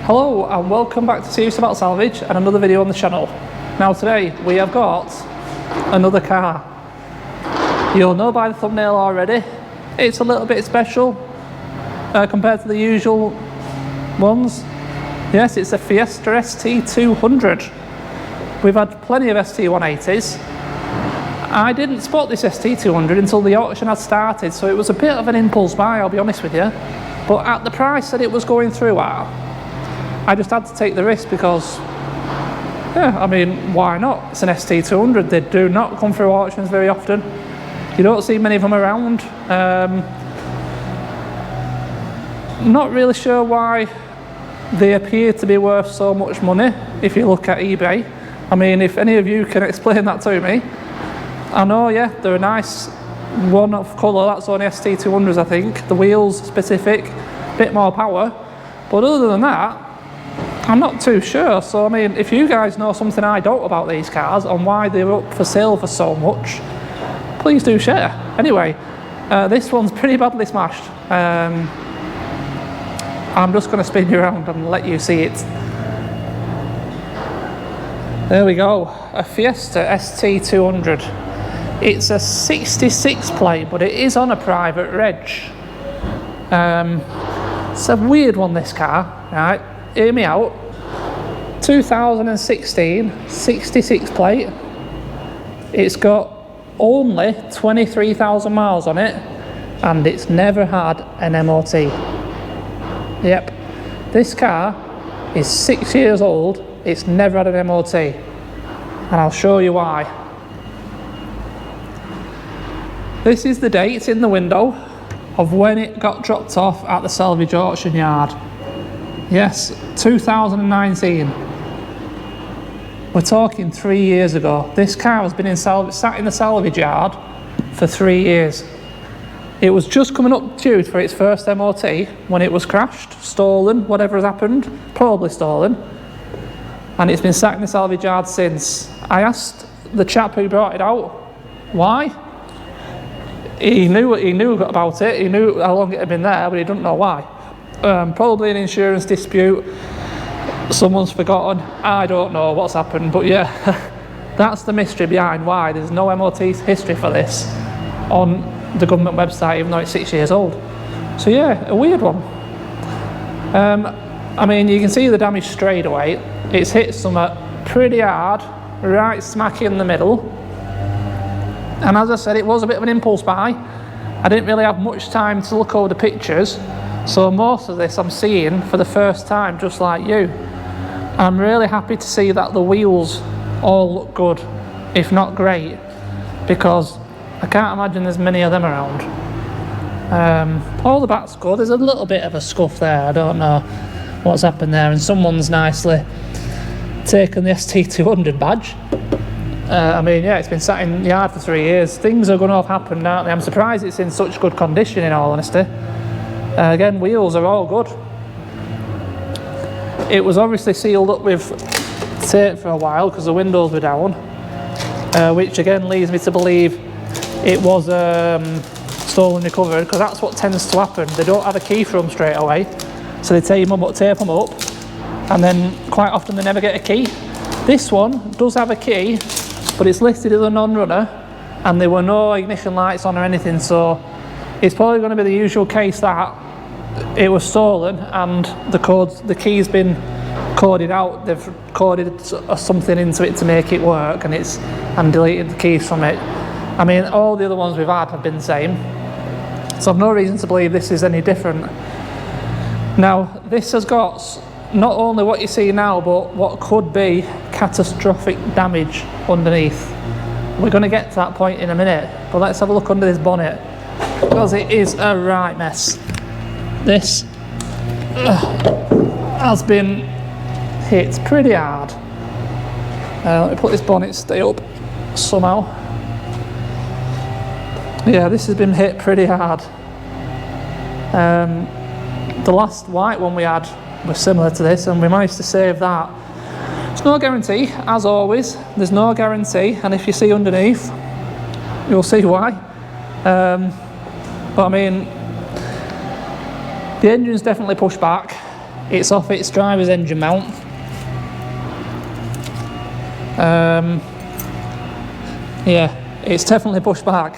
Hello and welcome back to Serious About Salvage and another video on the channel. Now today we have got another car. You'll know by the thumbnail already, it's a little bit special compared to the usual ones. Yes, it's a Fiesta ST200. We've had plenty of ST180s. I didn't spot this ST200 until the auction had started, so it was a bit of an impulse buy, I'll be honest with you. But at the price that it was going through at, I just had to take the risk because, yeah, I mean, why not? It's an ST200. They do not come through auctions very often. You don't see many of them around. Not really sure why they appear to be worth so much money if you look at eBay. I mean, if any of you can explain that to me. I know, yeah, they're a nice one of colour. That's only ST200s, I think. The wheels specific, bit more power. But other than that, I'm not too sure. So I mean, if you guys know something I don't about these cars and why they're up for sale for so much, please do share. Anyway, this one's pretty badly smashed. I'm just going to spin you around and let you see it. There we go, a Fiesta ST200. It's a 66 plate, but it is on a private reg. It's a weird one, this car, right? Hear me out. 2016 66 plate. It's got only 23,000 miles on it and it's never had an MOT. Yep, this car is 6 years old. It's never had an MOT and I'll show you why. This is the date in the window of when it got dropped off at the Salvage auction yard. Yes, 2019. We're talking 3 years ago. This car has been sat in the salvage yard for 3 years. It was just coming up due for its first MOT when it was crashed, stolen, whatever has happened, probably stolen. And it's been sat in the salvage yard since. I asked the chap who brought it out why. He knew about it, he knew how long it had been there, but he didn't know why. Probably an insurance dispute, someone's forgotten, I don't know what's happened, but yeah, that's the mystery behind why there's no MOT history for this on the government website, even though it's 6 years old. So yeah, a weird one. I mean, you can see the damage straight away. It's hit something pretty hard, right smack in the middle. And as I said, it was a bit of an impulse buy. I didn't really have much time to look over the pictures. So most of this I'm seeing for the first time, just like you. I'm really happy to see that the wheels all look good, if not great, because I can't imagine there's many of them around. All the back's good. There's a little bit of a scuff there. I don't know what's happened there, and someone's nicely taken the ST200 badge. I mean, yeah, it's been sat in the yard for 3 years. Things are going to have happened, aren't they? I'm surprised it's in such good condition, in all honesty. Again, wheels are all good. It was obviously sealed up with tape for a while because the windows were down, which again leads me to believe it was stolen recovered, because that's what tends to happen. They don't have a key for them straight away, so they tape them up, and then quite often they never get a key. This one does have a key, but it's listed as a non-runner, and there were no ignition lights on or anything, so it's probably going to be the usual case that it was stolen and the key's been coded out. They've coded something into it to make it work, and deleted the keys from it. I mean, all the other ones we've had have been the same, so I've no reason to believe this is any different. Now, this has got not only what you see now, but what could be catastrophic damage underneath. We're going to get to that point in a minute, but let's have a look under this bonnet, because it is a right mess. This has been hit pretty hard. Let me put this bonnet stay up somehow. Yeah, this has been hit pretty hard. The last white one we had was similar to this, and we managed to save that. There's no guarantee, as always. There's no guarantee, and if you see underneath, you'll see why. But I mean, the engine's definitely pushed back. it's off its driver's engine mount. Yeah, it's definitely pushed back.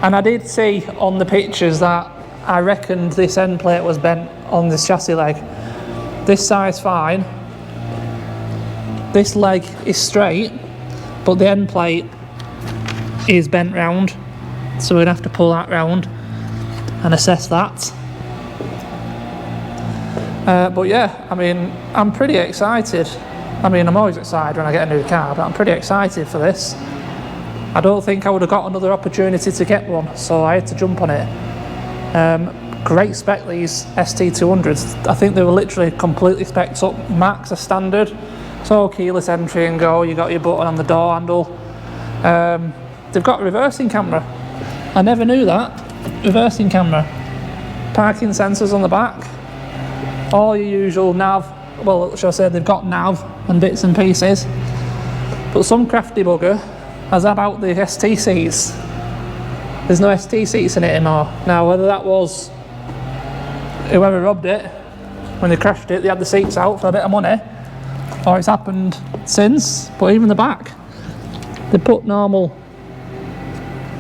And I did see on the pictures that I reckoned this end plate was bent on this chassis leg. This side's fine. This leg is straight, but the end plate is bent round. So we're gonna have to pull that round and assess that. But yeah, I mean, I'm pretty excited. I mean, I'm always excited when I get a new car, but I'm pretty excited for this. I don't think I would have got another opportunity to get one, so I had to jump on it. Great spec, these ST200s. I think they were literally completely spec'd up. Max are standard. It's all keyless entry and go. You got your button on the door handle. They've got a reversing camera. I never knew that. Reversing camera. Parking sensors on the back. All your usual nav. Well, shall I say they've got nav and bits and pieces. But some crafty bugger has had out the ST seats. There's no ST seats in it anymore. Now, whether that was whoever robbed it, when they crashed it, they had the seats out for a bit of money, or it's happened since, but even the back, they put normal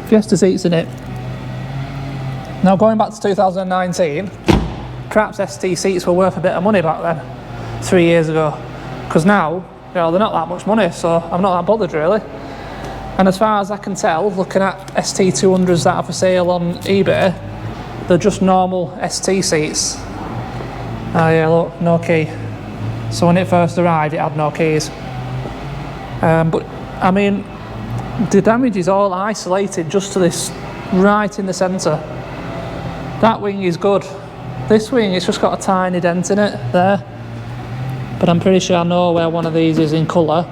Fiesta seats in it. Now, going back to 2019, perhaps ST seats were worth a bit of money back then, 3 years ago, because now, you know, they're not that much money, so I'm not that bothered really. And as far as I can tell, looking at ST200s that are for sale on eBay, they're just normal ST seats. Oh yeah, look, no key. So when it first arrived, it had no keys. But I mean, the damage is all isolated just to this right in the centre. That wing is good. This wing, it's just got a tiny dent in it there. But I'm pretty sure I know where one of these is in colour.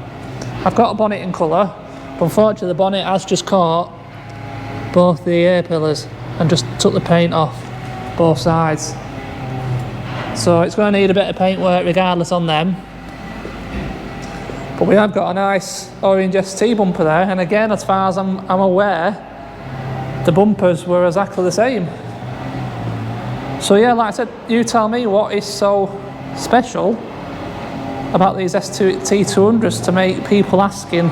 I've got a bonnet in colour. Unfortunately, the bonnet has just caught both the A-pillars and just took the paint off both sides. So it's going to need a bit of paint work regardless on them. But we have got a nice orange ST bumper there, and again, as far as I'm aware, the bumpers were exactly the same. So yeah, like I said, you tell me what is so special about these ST200s to make people asking.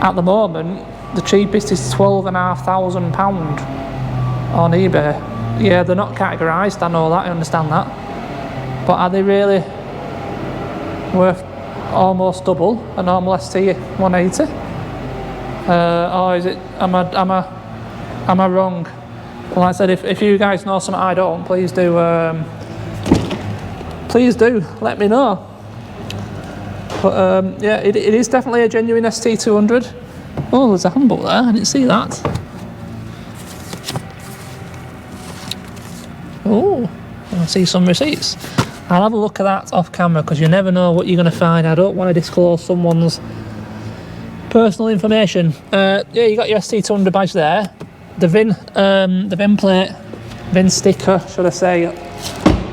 At the moment, the cheapest is £12,500 on eBay. Yeah, they're not categorised, I know that, I understand that. But are they really worth almost double a normal ST180? Or is it, am I wrong? Well, like I said, if you guys know something I don't, please do let me know. But yeah, it is definitely a genuine ST200. Oh, there's a handbook there, I didn't see that. Oh, I see some receipts. I'll have a look at that off camera because you never know what you're going to find. I don't want to disclose someone's personal information. Yeah, you got your ST200 badge there. The VIN plate, VIN sticker, should I say,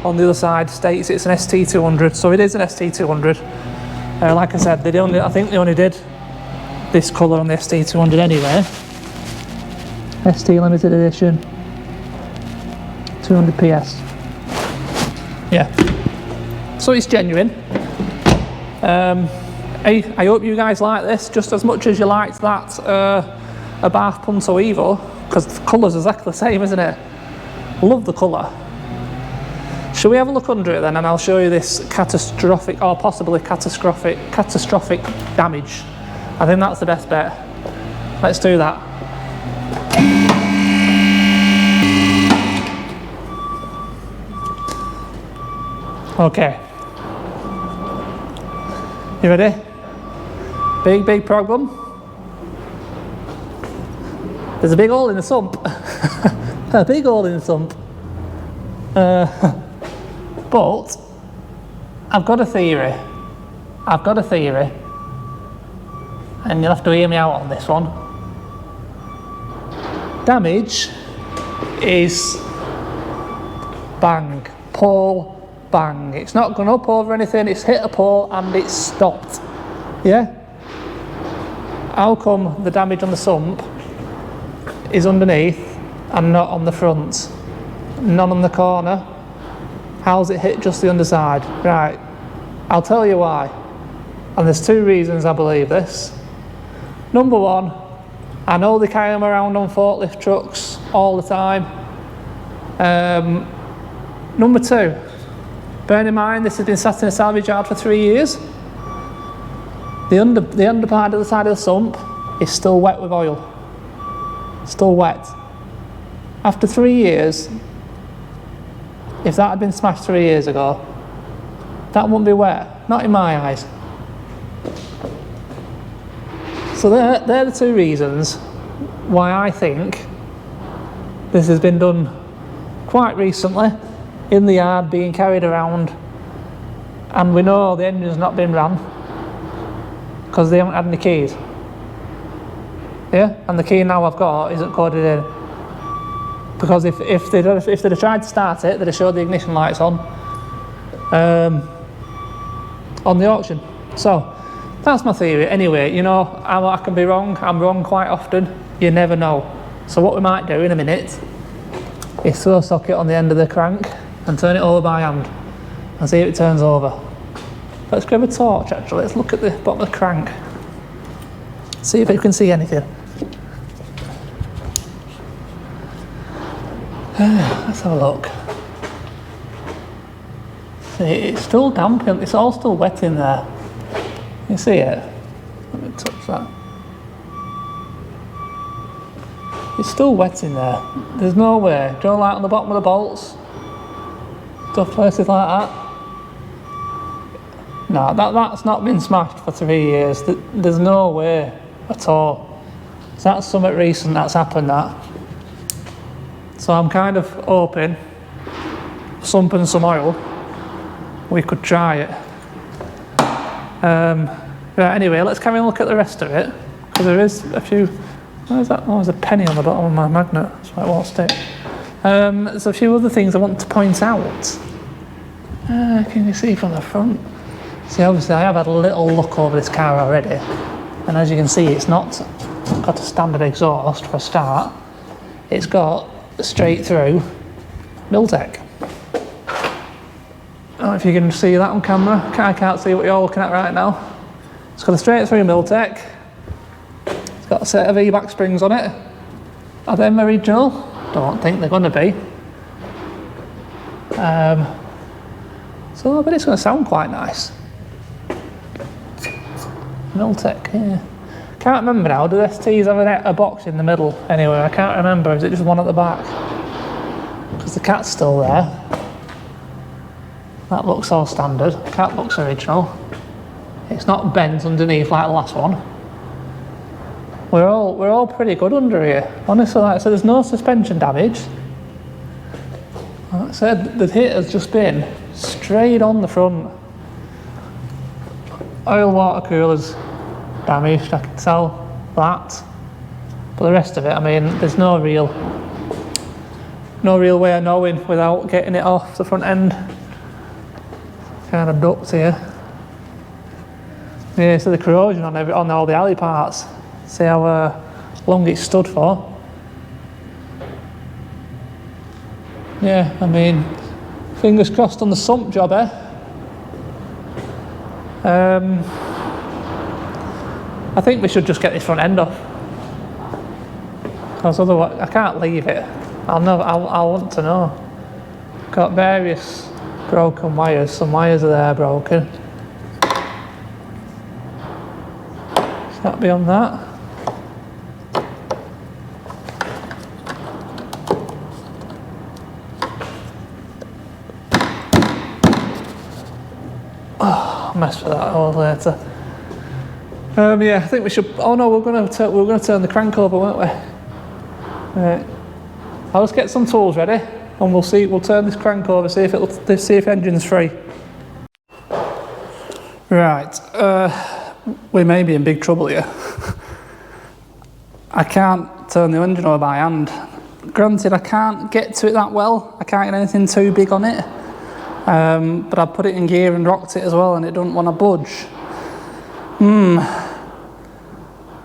on the other side states it's an ST200, so it is an ST200. Like I said, I think they only did this colour on the ST200 anyway. ST limited edition, 200 PS. Yeah, so it's genuine. I hope you guys like this just as much as you liked that Abarth Punto Evo, because the colour's exactly the same, isn't it? Love the colour. Shall we have a look under it then, and I'll show you this catastrophic, or possibly catastrophic damage. I think that's the best bet. Let's do that. Okay. You ready? Big problem. There's a big hole in the sump. A big hole in the sump. But I've got a theory. And you'll have to hear me out on this one. Damage is bang, pole, bang. It's not gone up over anything, it's hit a pole and it's stopped. Yeah? How come the damage on the sump is underneath and not on the front? None on the corner. How's it hit just the underside? Right, I'll tell you why. And there's two reasons I believe this. Number one, I know they carry them around on forklift trucks all the time. Number two, bear in mind this has been sat in a salvage yard for 3 years. The under part of the side of the sump is still wet with oil. Still wet. After 3 years, if that had been smashed 3 years ago, that wouldn't be wet. Not in my eyes. So they're the two reasons why I think this has been done quite recently in the yard, being carried around, and we know the engine's not been ran because they haven't had any keys. Yeah, and the key now I've got isn't coded in, because if they'd have tried to start it, they'd have showed the ignition lights on the auction. So that's my theory. Anyway, you know, I can be wrong. I'm wrong quite often. You never know. So what we might do in a minute is throw a socket on the end of the crank and turn it over by hand and see if it turns over. Let's grab a torch actually. Let's look at the bottom of the crank. See if you can see anything. Let's have a look. See, it's still damp, it's all still wet in there. You see it? Let me touch that. It's still wet in there. There's no way. Do you know, like on the bottom of the bolts? Stuff, places like that? No, that's not been smashed for 3 years. There's no way at all. So that's something recent that's happened, that. So I'm kind of hoping, sumping some oil, we could try it. Right, anyway, let's carry on look at the rest of it, because there is a few. Where is that? Oh, there's a penny on the bottom of my magnet, that's why it won't stick. There's a few other things I want to point out. Can you see from the front? See, obviously I have had a little look over this car already, and as you can see, it's not got a standard exhaust for a start. It's got a straight through Miltech. I don't know if you can see that on camera. I can't see what you're looking at right now. It's got a straight through Miltech. It's got a set of E-back springs on it. Are them original? Don't think they're going to be. So I bet it's going to sound quite nice. Miltech, yeah. Can't remember now. Do the STs have a box in the middle anyway? I can't remember. Is it just one at the back? Because the cat's still there. That looks all standard. The cat looks original. It's not bent underneath like the last one. We're all pretty good under here. Honestly, like I said, there's no suspension damage. Like I said, the hit has just been straight on the front. Oil water cooler's damaged, I can tell that. But the rest of it, I mean, there's no real way of knowing without getting it off the front end. Kind of duct here. Yeah, so the corrosion on all the alley parts. See how long it's stood for. Yeah, I mean, fingers crossed on the sump job, eh? I think we should just get this front end off, because otherwise I can't leave it. I'll want to know. Got various broken wires. Some wires are there broken. Is that beyond that? Oh, I'll mess with that all later. Yeah, I think we should. Oh no, we're going to turn the crank over, weren't we? Right. I'll just get some tools ready, and we'll see. We'll turn this crank over, see if the engine's free. Right. We may be in big trouble here. I can't turn the engine over by hand. Granted, I can't get to it that well. I can't get anything too big on it. But I put it in gear and rocked it as well, and it doesn't want to budge.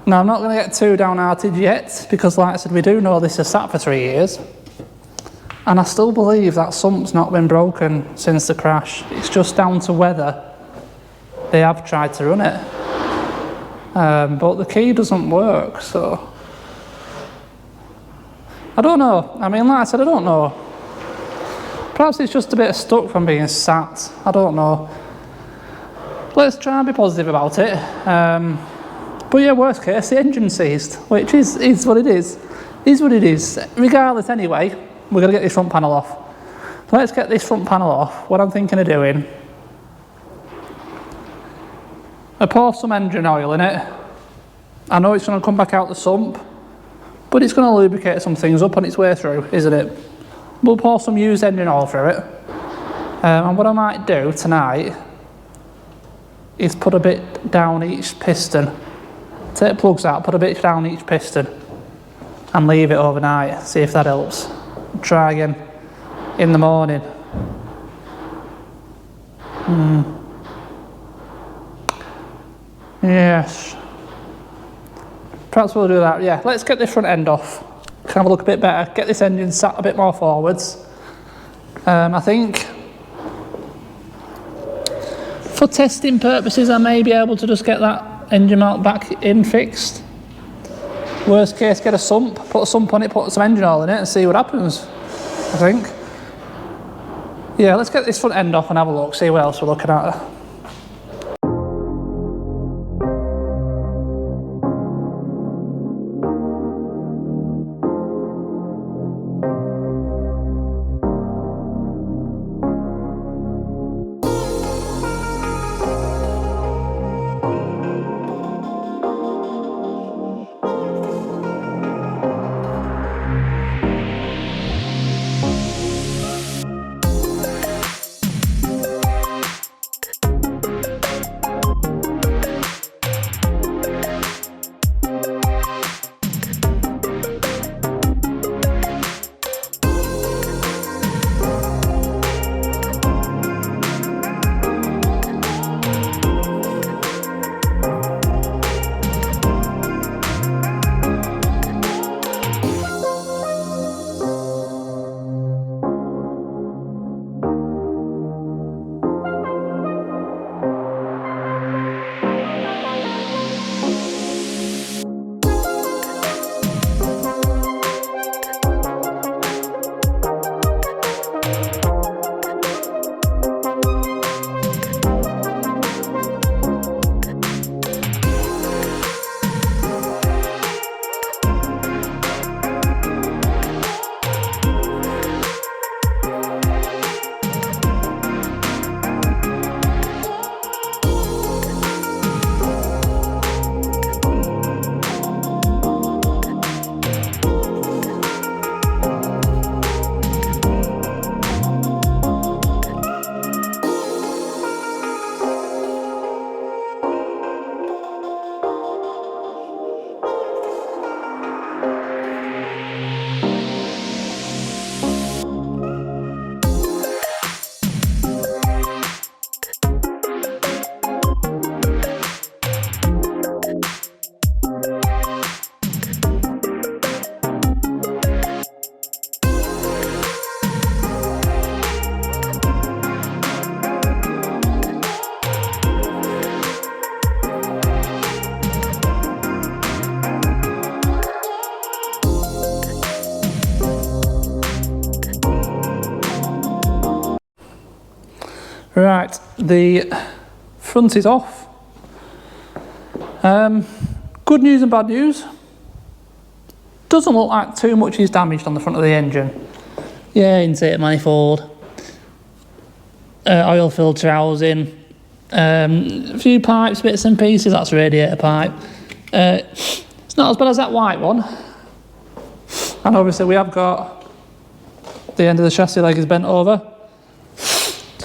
Now, I'm not going to get too downhearted yet, because like I said, we do know this has sat for 3 years. And I still believe that sump's not been broken since the crash. It's just down to whether they have tried to run it. But the key doesn't work, so... I don't know. I mean, like I said, I don't know. Perhaps it's just a bit stuck from being sat. I don't know. Let's try and be positive about it. But yeah, worst case, the engine's seized, which is what it is. Is what it is. Regardless, anyway, we're going to get this front panel off. So let's get this front panel off. What I'm thinking of doing, I pour some engine oil in it. I know it's going to come back out the sump, but it's going to lubricate some things up on its way through, isn't it? We'll pour some used engine oil through it. And what I might do tonight is put a bit down each piston. Take the plugs out, put a bit down each piston and leave it overnight, see if that helps. Try again in the morning. Yes. Perhaps we'll do that, yeah. Let's get this front end off. Can have a look a bit better, get this engine sat a bit more forwards. I think for testing purposes I may be able to just get that engine mount back in fixed. Worst case, get a sump, put a sump on it, put some engine oil in it and see what happens, I think. Yeah, let's get this front end off and have a look, see what else we're looking at. Right, the front is off. Good news and bad news. Doesn't look like too much is damaged on the front of the engine. Yeah, intake manifold, oil filter housing, a few pipes, bits and pieces, that's radiator pipe. It's not as bad as that white one. And obviously we have got the end of the chassis leg is bent over.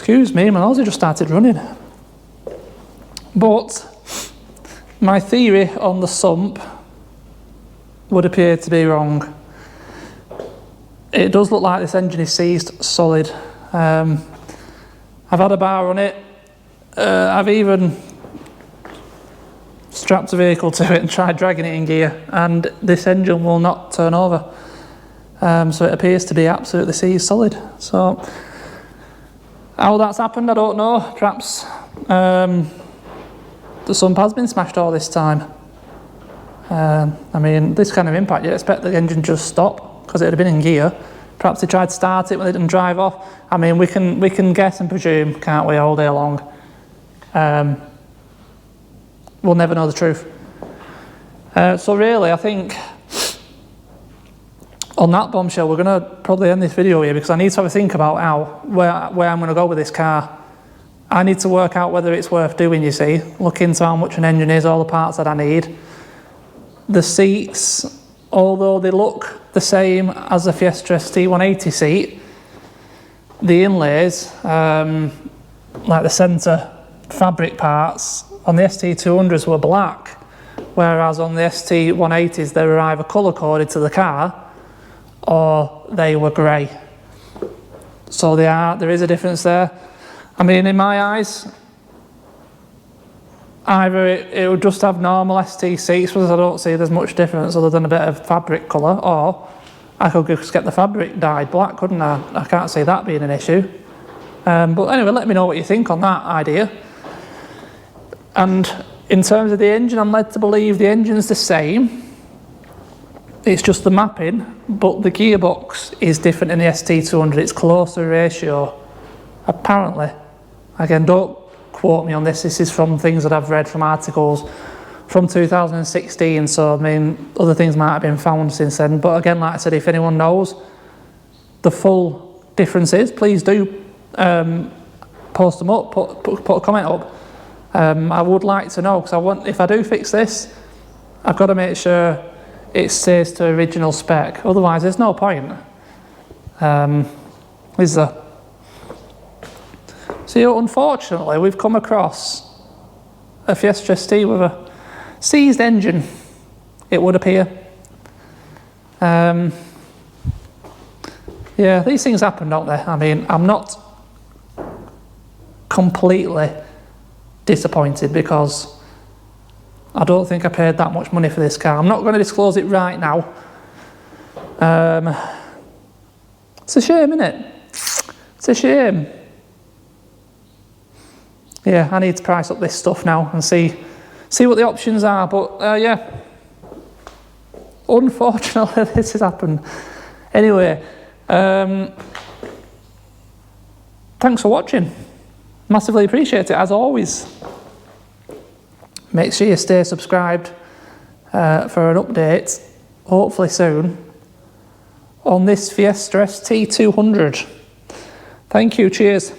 Excuse me, my nose just started running. But my theory on the sump would appear to be wrong. It does look like this engine is seized solid. I've had a bar on it. I've even strapped a vehicle to it and tried dragging it in gear, and this engine will not turn over. So it appears to be absolutely seized solid. So how that's happened, I don't know. Perhaps the sump has been smashed all this time. I mean, this kind of impact, you'd expect the engine just stop because it had been in gear. Perhaps they tried to start it when it didn't drive off. I mean, we can guess and presume, can't we, all day long. We'll never know the truth. So really, I think on that bombshell, we're going to probably end this video here because I need to have a think about where I'm going to go with this car. I need to work out whether it's worth doing, you see. Look into how much an engine is, all the parts that I need. The seats, although they look the same as the Fiesta ST180 seat, the inlays, like the centre fabric parts on the ST200s were black, whereas on the ST180s they were either colour coded to the car or they were grey. So there is a difference there. I mean, in my eyes, either it would just have normal ST seats, because I don't see there's much difference other than a bit of fabric colour, or I could just get the fabric dyed black, couldn't I? I can't see that being an issue. But anyway, let me know what you think on that idea. And in terms of the engine, I'm led to believe the engine's the same. It's just the mapping, but the gearbox is different in the ST200. It's closer ratio, apparently. Again, don't quote me on this. This is from things that I've read from articles from 2016. So, I mean, other things might have been found since then. But again, like I said, if anyone knows the full differences, please do post them up, put a comment up. I would like to know, because if I do fix this, I've got to make sure it stays to original spec. Otherwise, there's no point. Is there? So, unfortunately, we've come across a Fiesta ST with a seized engine, it would appear. Yeah, these things happen, don't they? I mean, I'm not completely disappointed because I don't think I paid that much money for this car. I'm not going to disclose it right now. It's a shame, isn't it? It's a shame. Yeah, I need to price up this stuff now and see what the options are. But yeah, unfortunately, this has happened. Anyway, thanks for watching. Massively appreciate it, as always. Make sure you stay subscribed for an update, hopefully soon, on this Fiesta ST200. Thank you, cheers.